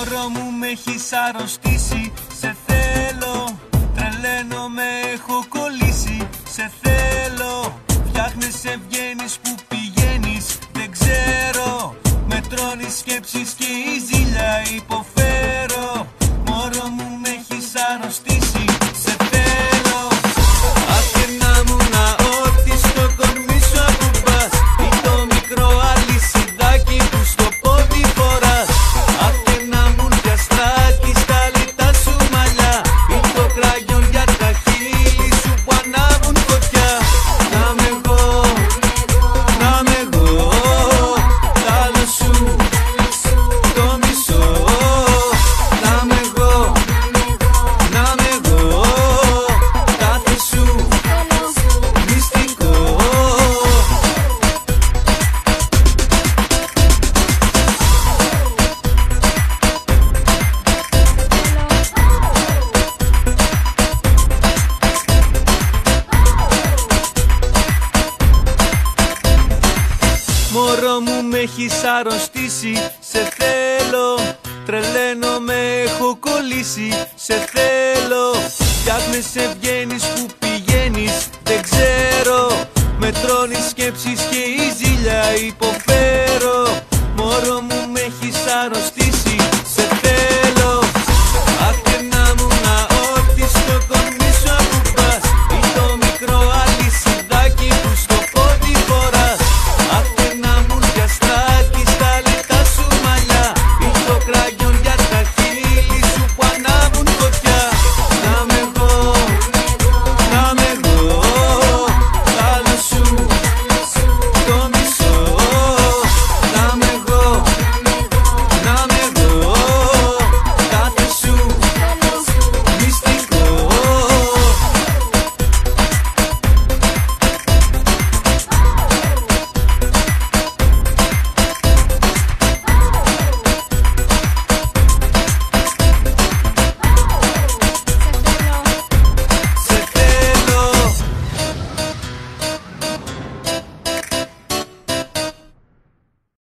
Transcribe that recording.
Μωρό μου με έχεις αρρωστήσει, σε θέλω, τρελαίνομαι, έχω κολλήσει. Σε θέλω, φτιάχνεσαι, βγαίνεις, που πηγαίνεις, δεν ξέρω. Με τρώνει σκέψεις και η ζήλια υποφέρω. Μωρό μου με έχεις αρρωστήσει, σε θέλω. Άχνα μου να ό,τι στο κορμί σου ακουμπάς, ή το μικρό αλυσιδάκι που στο πόδι φοράς. Άχνα μου πιαστράκι στα λιτά σου μαλλιά, ή το κραγιόν για τα χείλη σου που ανάβουν φωτιά. Να με εγώ, να με εγώ, τ' άλλο σου το μισό. Να με εγώ, να με εγώ, κάθε σου μυστικό. Μωρό μου με έχεις αρρωστήσει, σε θέλω, τρελαίνομαι, έχω κολλήσει. Σε θέλω, φτιάχνεσαι, βγαίνεις, που πηγαίνεις, δεν ξέρω. Με τρώνει σκέψεις και η ζήλια υποφέρω. Μωρό μου με έχεις αρρωστήσει.